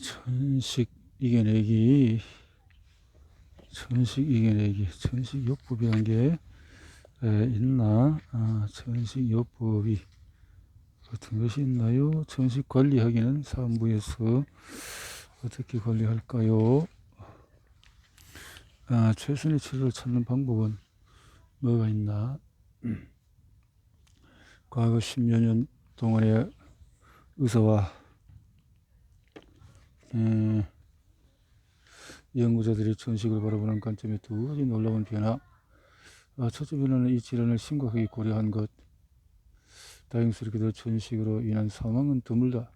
천식 이겨내기, 천식요법이란 게 있나? 천식요법이 같은 것이 있나요? 천식 관리하기는 사무에서 어떻게 관리할까요? 최선의 치료를 찾는 방법은 뭐가 있나? 과거 10여 년 동안의 의사와 연구자들이 천식을 바라보는 관점에 두 가지 놀라운 변화. 첫째 변화는 이 질환을 심각하게 고려한 것. 다행스럽게도 천식으로 인한 사망은 드물다.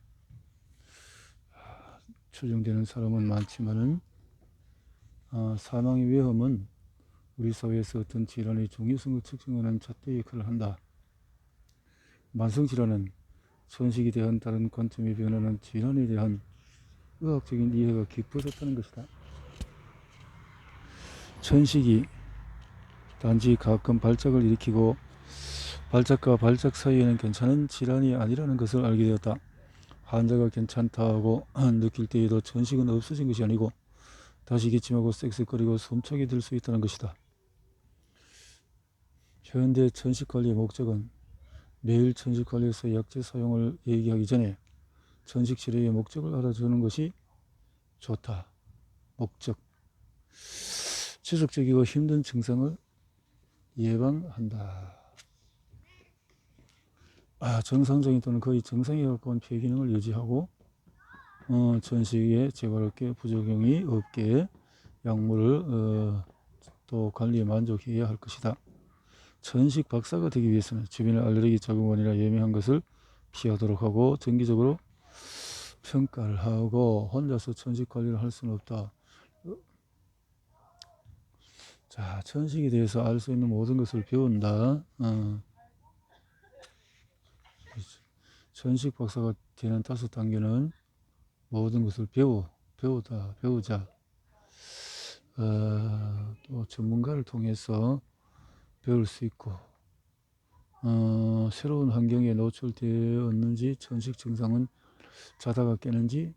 추정되는 사람은 많지만은 사망의 위험은 우리 사회에서 어떤 질환의 중요성을 측정하는 잣대 역할을 한다. 만성질환은 천식에 대한 다른 관점의 변화는 질환에 대한 의학적인 이해가 깊어졌다는 것이다. 천식이 단지 가끔 발작을 일으키고 발작과 발작 사이에는 괜찮은 질환이 아니라는 것을 알게 되었다. 환자가 괜찮다고 느낄 때에도 천식은 없어진 것이 아니고 다시 기침하고 쌕쌕거리고 숨차게 될 수 있다는 것이다. 현대 천식관리의 목적은 매일 천식관리에서 약제 사용을 얘기하기 전에 천식치료의 목적을 알아주는 것이 좋다. 목적. 지속적이고 힘든 증상을 예방한다. 정상적인 또는 거의 정상에 가까운 폐 기능을 유지하고 천식에 재발없게 부작용이 없게 약물을 또 관리에 만족해야 할 것이다. 천식 박사가 되기 위해서는 주변의 알레르기 자극원이나 예민한 것을 피하도록 하고 정기적으로 평가를 하고 혼자서 천식 관리를 할 수는 없다. 자, 천식에 대해서 알 수 있는 모든 것을 배운다. 천식 박사가 되는 5단계는 모든 것을 배우자. 또 전문가를 통해서 배울 수 있고, 새로운 환경에 노출되었는지, 천식 증상은 자다가 깨는지,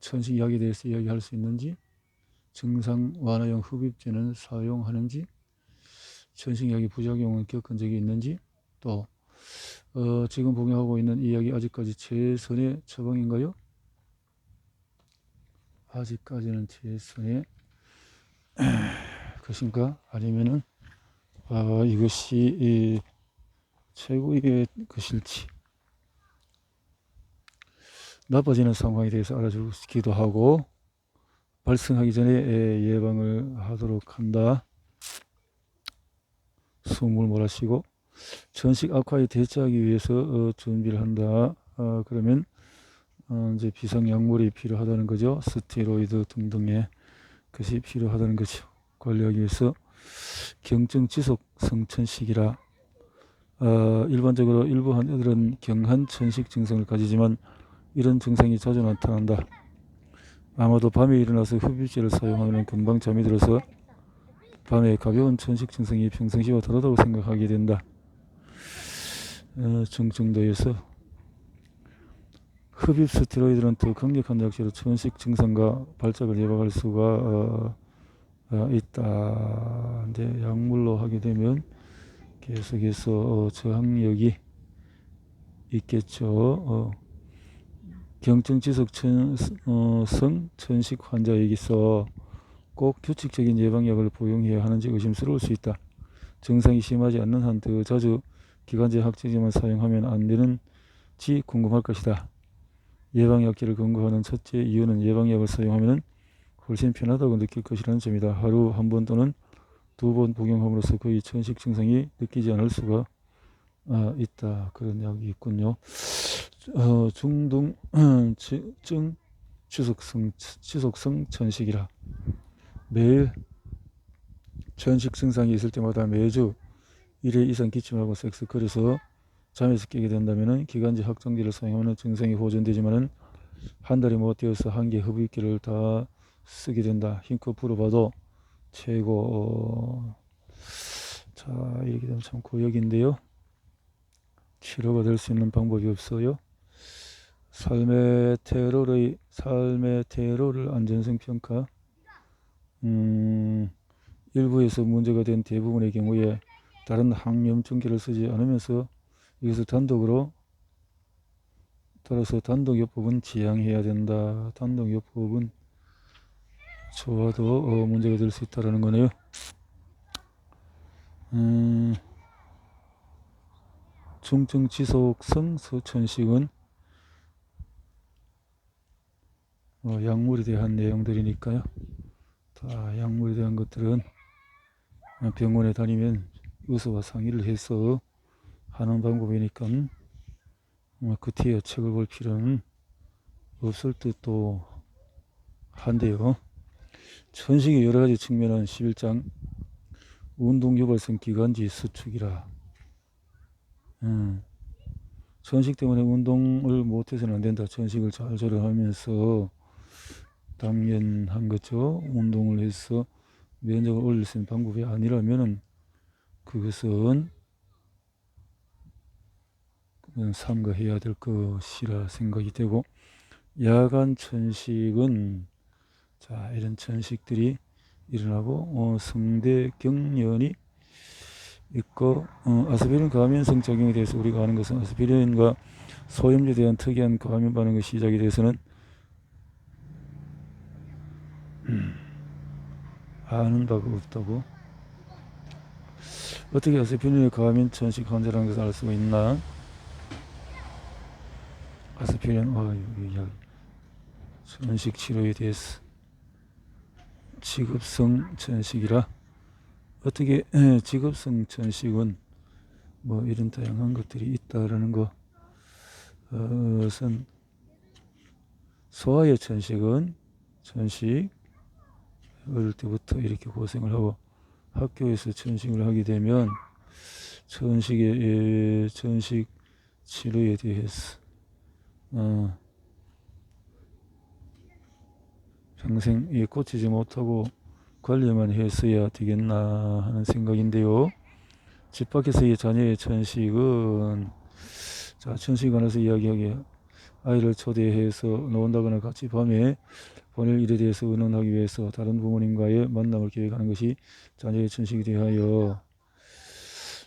천식 약에 대해서 이야기할 수 있는지, 증상 완화용 흡입제는 사용하는지, 천식 약의 부작용을 겪은 적이 있는지, 또 지금 복용하고 있는 이 약이 아직까지 최선의 처방인가요? 아직까지는 최선의 것인가? 아니면은 이것이 최고의 것일지. 나빠지는 상황에 대해서 알아주기도 하고 발생하기 전에 예방을 하도록 한다. 숨을 몰아쉬고 천식 악화에 대처하기 위해서 준비를 한다. 그러면 이제 비상약물이 필요하다는 거죠. 스테로이드 등등의 것이 필요하다는 거죠. 관리하기 위해서 경증 지속성 천식이라 일반적으로 일부 환자들은 경한 천식 증상을 가지지만 이런 증상이 자주 나타난다. 아마도 밤에 일어나서 흡입제를 사용하면 금방 잠이 들어서 밤에 가벼운 천식 증상이 평상시와 다르다고 생각하게 된다. 중증도에서 흡입 스테로이드는 더 강력한 약제로 천식 증상과 발작을 예방할 수가 있다. 이제 약물로 하게 되면 계속해서 저항력이 있겠죠. 경증 지속성 천식 환자에게서 꼭 규칙적인 예방약을 복용해야 하는지 의심스러울 수 있다. 증상이 심하지 않는 한 더 자주 기관지 항체제만 사용하면 안 되는지 궁금할 것이다. 예방약제를 권고하는 첫째 이유는 예방약을 사용하면 훨씬 편하다고 느낄 것이라는 점이다. 하루 한 번 또는 2번 복용함으로써 거의 천식 증상이 느끼지 않을 수가 있다. 그런 약이 있군요. 중동증 지속성 천식이라 매일 천식 증상이 있을 때마다 매주 1회 이상 기침하고 쌕쌕거려서 잠에서 깨게 된다면 기관지 확장제를 사용하면 증상이 호전되지만은 한 달이 못 되어서 한 개 흡입기를 다 쓰게 된다. 힘껏 불어봐도 최고. 자, 이렇게 되면 참 고역인데요. 치료가 될 수 있는 방법이 없어요. 삶의 테러를 안전성 평가. 일부에서 문제가 된 대부분의 경우에 다른 항염증기를 쓰지 않으면서 이것을 따라서 단독요법은 지양해야 된다. 단독요법은 좋아도 문제가 될 수 있다라는 거네요. 중증 지속성 서천식은 약물에 대한 내용들이니까요. 다 약물에 대한 것들은 병원에 다니면 의사와 상의를 해서 하는 방법이니까 그 뒤에 책을 볼 필요는 없을 듯도 한데요. 천식의 여러가지 측면은 11장 운동유발성 기관지 수축이라. 천식 때문에 운동을 못해서는 안된다. 천식을 잘 조절하면서 당연한 거죠. 운동을 해서 면역을 올릴 수 있는 방법이 아니라면은 그것은 삼가해야 될 것이라 생각이 되고, 야간 천식은 이런 천식들이 일어나고 성대 경련이 있고, 아스피린 과민성 작용에 대해서 우리가 아는 것은 아스피린과 소염제에 대한 특이한 과민 반응의 시작에 대해서는 아는 바가 없다고. 어떻게 아스피린의 과민 천식 환자라는 것을 알 수가 있나? 아스피린 천식 치료에 대해서 직업성 천식이라. 어떻게 직업성 천식은 이런 다양한 것들이 있다라는 것은, 소아의 천식은 어릴 때부터 이렇게 고생을 하고 학교에서 천식을 하게 되면 천식 치료에 대해서 평생 고치지 못하고 관리만 했어야 되겠나 하는 생각인데요. 집 밖에서의 자녀의 천식은, 천식 안에서 이야기하기에 아이를 초대해서 논다거나 같이 밤에 보낼 일에 대해서 의논하기 위해서 다른 부모님과의 만남을 계획하는 것이 자녀의 천식이 대하여,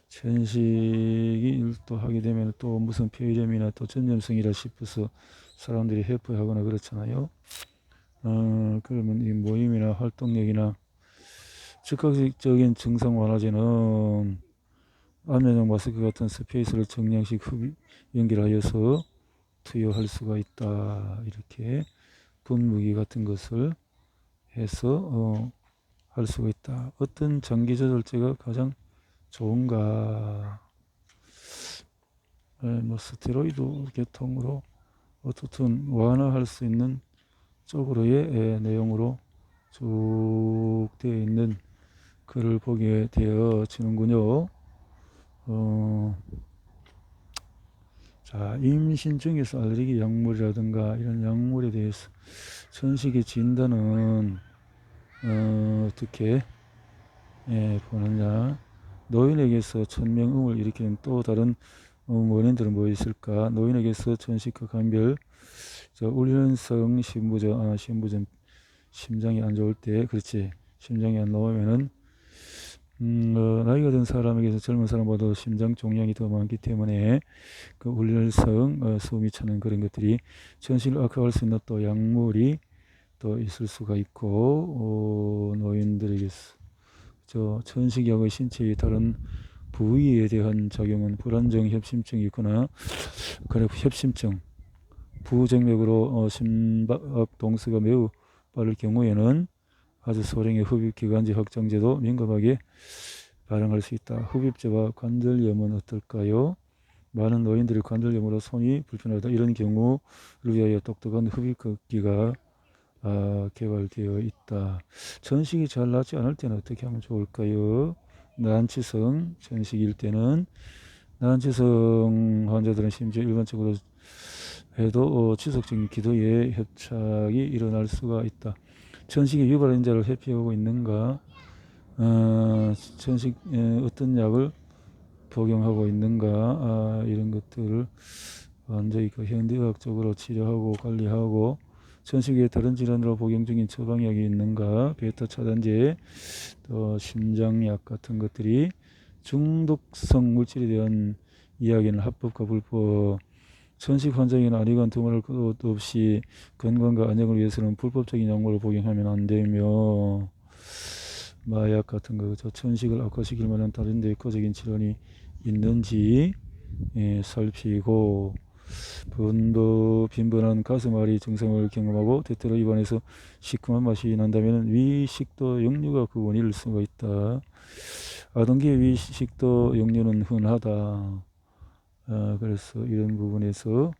천식이 일도하게 되면 또 무슨 폐렴이나 또 전염성이라 싶어서 사람들이 회포하거나 그렇잖아요. 그러면 이 모임이나 활동력이나 즉각적인 증상 완화제는 안면역 마스크 같은 스페이스를 정량식 연결하여서 투여할 수가 있다. 이렇게 분무기 같은 것을 해서 할 수가 있다. 어떤 장기 조절제가 가장 좋은가? 스테로이드 계통으로 어떻든 완화할 수 있는 쪽으로의 내용으로 쭉 되어 있는 글을 보게 되어지는군요. 임신 중에서 알레르기 약물이라든가 이런 약물에 대해서 천식의 진단은 어떻게 보느냐. 노인에게서 천명음을 일으키는 또 다른 원인들은 뭐 있을까? 노인에게서 천식과 감별, 훈련성 신부전, 심장이 안 좋을 때, 그렇지, 심장이 안 나오면은 나이가 든 사람에게서 젊은 사람보다 심장 종양이 더 많기 때문에 그 훈련성 숨이 차는 그런 것들이 천식을 악화할 수 있는 또 약물이 또 있을 수가 있고, 노인들에게서 천식약의 신체의 다른 부위에 대한 작용은 불안정 협심증이 있거나, 그래 협심증 부정맥으로 심박 동수가 매우 빠를 경우에는 아주 소량의 흡입기관지 확장제도 민감하게 반응할 수 있다. 흡입제와 관절염은 어떨까요? 많은 노인들이 관절염으로 손이 불편하다. 이런 경우를 위하여 독특한 흡입기가 개발되어 있다. 천식이 잘 낫지 않을 때는 어떻게 하면 좋을까요? 난치성 천식일 때는, 난치성 환자들은 심지어 일반적으로 해도 지속적인 기도에 협착이 일어날 수가 있다. 천식이 유발인자를 회피하고 있는가? 천식 어떤 약을 복용하고 있는가? 이런 것들을 완전히 그 현대의학적으로 치료하고 관리하고 천식 외에 다른 질환으로 복용 중인 처방약이 있는가, 베타 차단제, 또 심장약 같은 것들이 중독성 물질에 대한 이야기는 합법과 불법, 천식 환자에게는 아니건 두말할 것도 없이 건강과 안정을 위해서는 불법적인 약물을 복용하면 안 되며, 마약 같은 거, 저 천식을 악화시킬 만한 다른 데 의과적인 질환이 있는지 살피고, 빈번한 가슴앓이 증상을 경험하고 때때로 입안에서 시큼한 맛이 난다면 위식도 역류가 그 원인일 수가 있다. 아동기의 위식도 역류는 흔하다. 그래서 이런 부분에서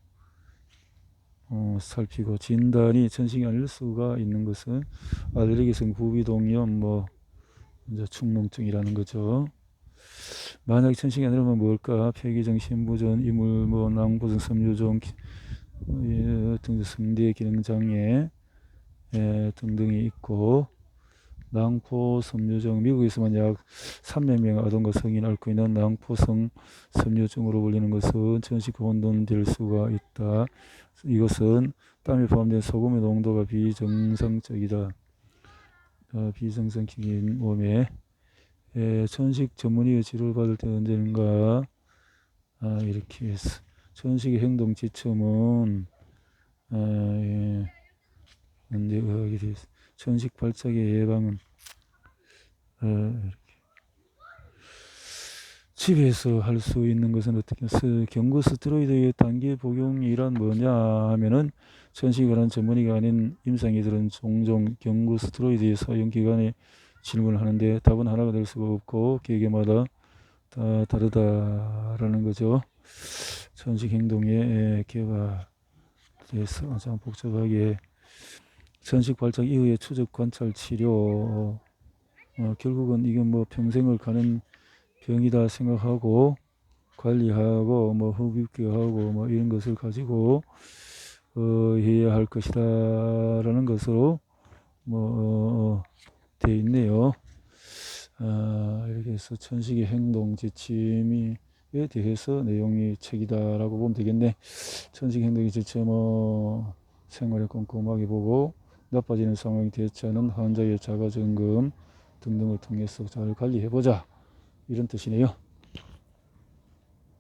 살피고, 진단이 천식이 아닐 수가 있는 것은 알레르기성 부비동염, 이제 축농증이라는 거죠. 만약 천식이 아니라면 뭘까? 폐기종, 신부전, 이물, 낭부종, 섬유종 등등 성대 기능 장애 등등이 있고, 낭포 섬유종, 미국에서만 약 300명 아동과 성인이 앓고 있는 낭포성 섬유증으로 불리는 것은 천식 혼돈될 수가 있다. 이것은 땀에 포함된 소금의 농도가 비정상적이다. 비정상적인 몸에 천식 전문의의 치료를 받을 때 언제인가? 이렇게 해서 천식의 행동 지침은 언제 의학에 대해서 천식 발작의 예방은 집에서 할 수 있는 것은 어떻게 경구 스테로이드의 단기 복용이란 뭐냐 하면은, 천식에 관한 전문의가 아닌 임상의들은 종종 경구 스테로이드의 사용 기간에 질문을 하는데 답은 하나가 될 수가 없고 개개마다 다 다르다라는 거죠. 천식 행동의 개발에서 참 복잡하게 천식 발작 이후의 추적 관찰 치료, 결국은 이게 평생을 가는 병이다 생각하고 관리하고 흡입기하고 이런 것을 가지고 해야 할 것이다라는 것으로 돼 있네요. 이렇게 해서 천식의 행동 지침에 대해서 내용이 책이다라고 보면 되겠네. 천식 행동의 지침은 생활에 꼼꼼하게 보고 나빠지는 상황에 대처하는 환자의 자가 점검 등등을 통해서 잘 관리해보자, 이런 뜻이네요.